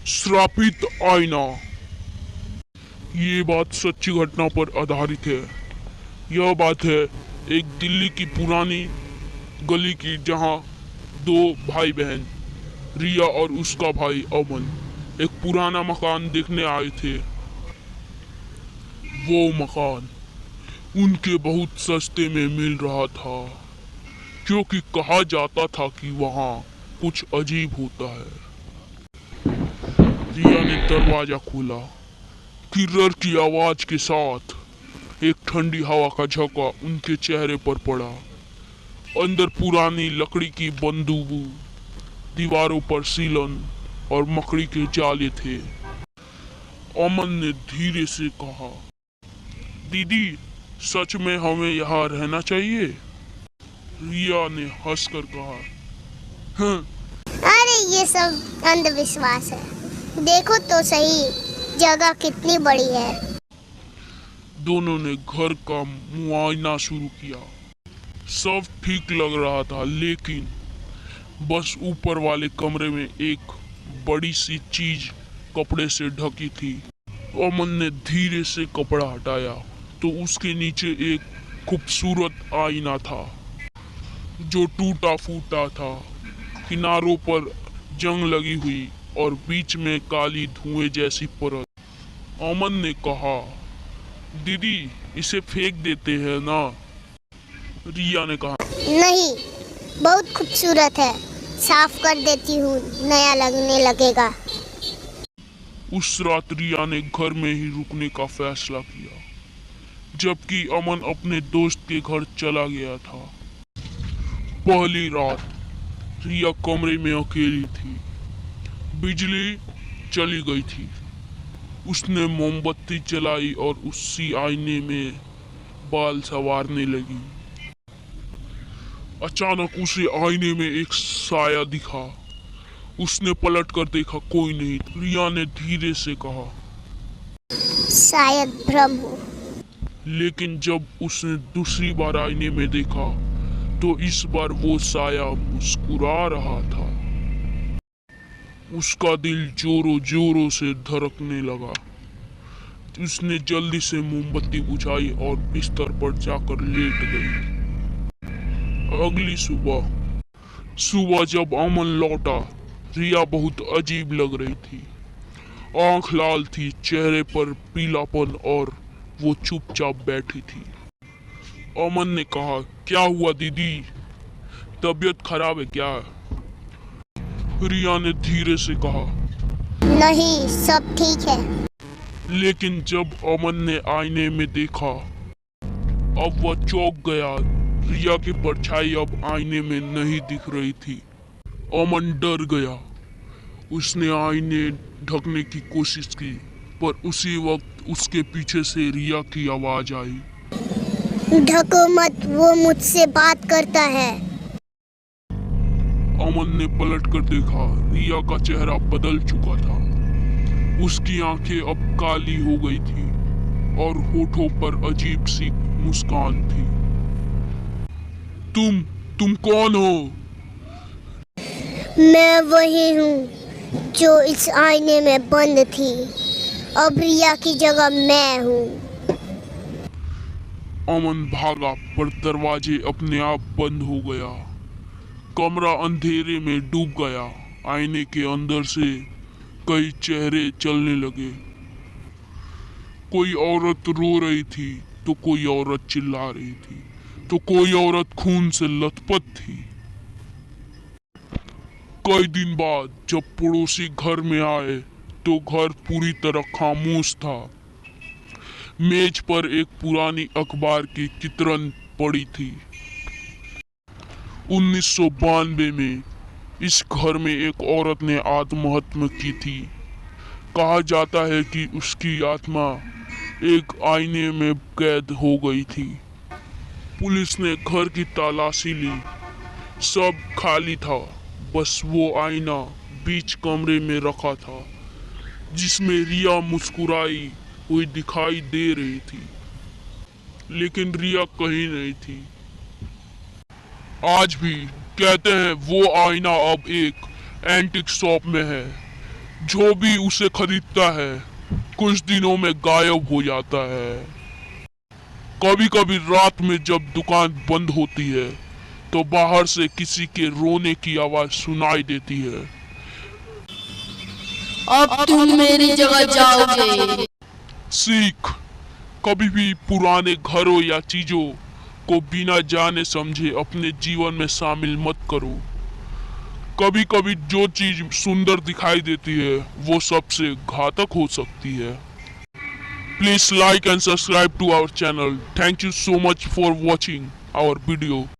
श्रापित आईना। ये बात सच्ची घटना पर आधारित है। यह बात है एक दिल्ली की पुरानी गली की, जहां दो भाई बहन रिया और उसका भाई अमन एक पुराना मकान देखने आए थे। वो मकान उनके बहुत सस्ते में मिल रहा था, क्योंकि कहा जाता था कि वहाँ कुछ अजीब होता है। रिया ने दरवाजा खोला। किर्रर की आवाज के साथ एक ठंडी हवा का झोंका उनके चेहरे पर पड़ा। अंदर पुरानी लकड़ी की बंदूक, दीवारों पर सीलन और मकड़ी के जाले थे। अमन ने धीरे से कहा, दीदी, सच में हमें यहाँ रहना चाहिए? रिया ने हंसकर कहा, हाँ। अरे ये सब अंधविश्वास है। देखो तो सही, जगह कितनी बड़ी है। दोनों ने घर का मुआयना शुरू किया। सब ठीक लग रहा था, लेकिन बस ऊपर वाले कमरे में एक बड़ी सी चीज कपड़े से ढकी थी। अमन ने धीरे से कपड़ा हटाया तो उसके नीचे एक खूबसूरत आईना था, जो टूटा फूटा था। किनारों पर जंग लगी हुई और बीच में काली धुएं जैसी परत। अमन ने कहा, दीदी, इसे फेंक देते हैं ना? रिया ने कहा, नहीं, बहुत खूबसूरत है, साफ कर देती हूँ, नया लगने लगेगा। उस रात रिया ने घर में ही रुकने का फैसला किया, जबकि अमन अपने दोस्त के घर चला गया था। पहली रात रिया कमरे में अकेली थी। बिजली चली गई थी। उसने मोमबत्ती जलाई और उसी आईने में बाल संवारने लगी। अचानक उसे आईने में एक साया दिखा। उसने पलट कर देखा, कोई नहीं। रिया ने धीरे से कहा, शायद भ्रम हो। लेकिन जब उसने दूसरी बार आईने में देखा तो इस बार वो साया मुस्कुरा रहा था। उसका दिल जोरों जोरों से धड़कने लगा। उसने जल्दी से मोमबत्ती बुझाई और बिस्तर पर जाकर लेट गई। अगली सुबह जब अमन लौटा, रिया बहुत अजीब लग रही थी। आंख लाल थी, चेहरे पर पीलापन, और वो चुपचाप बैठी थी। अमन ने कहा, क्या हुआ दीदी, तबीयत खराब है क्या? रिया ने धीरे से कहा, नहीं, सब ठीक है। लेकिन जब अमन ने आईने में देखा, अब वह चौंक गया। रिया की परछाई अब आईने में नहीं दिख रही थी। अमन डर गया। उसने आईने ढकने की कोशिश की, पर उसी वक्त उसके पीछे से रिया की आवाज आई, ढको मत, वो मुझसे बात करता है। अमन ने पलट कर देखा। रिया का चेहरा बदल चुका था। उसकी आंखें अब काली हो गई थी और होठों पर अजीब सी मुस्कान थी। तुम कौन हो? मैं वही हूँ जो इस आईने में बंद थी। अब रिया की जगह मैं हूँ। अमन भागा, पर दरवाजे अपने आप बंद हो गया। कमरा अंधेरे में डूब गया। आईने के अंदर से कई चेहरे चलने लगे। कोई औरत रो रही थी, तो कोई औरत चिल्ला रही थी, तो कोई औरत खून से लथपथ थी। कई दिन बाद जब पड़ोसी घर में आए तो घर पूरी तरह खामोश था। मेज पर एक पुरानी अखबार की कितरन पड़ी थी। 1992 में इस घर में एक औरत ने आत्महत्या की थी। कहा जाता है कि उसकी आत्मा एक आईने में कैद हो गई थी। पुलिस ने घर की तलाशी ली। सब खाली था, बस वो आईना बीच कमरे में रखा था, जिसमें रिया मुस्कुराई हुई दिखाई दे रही थी। लेकिन रिया कहीं नहीं थी। आज भी कहते हैं वो आईना अब एक एंटीक शॉप में है, जो भी उसे खरीदता है कुछ दिनों में गायब हो जाता है। कभी कभी रात में जब दुकान बंद होती है तो बाहर से किसी के रोने की आवाज सुनाई देती है। अब तुम मेरी जगह जाओगे। सीख, कभी भी पुराने घरों या चीजों को बिना जाने समझे अपने जीवन में शामिल मत करो। कभी कभी जो चीज सुंदर दिखाई देती है वो सबसे घातक हो सकती है। Please like and subscribe to our channel. Thank you so much for watching our video.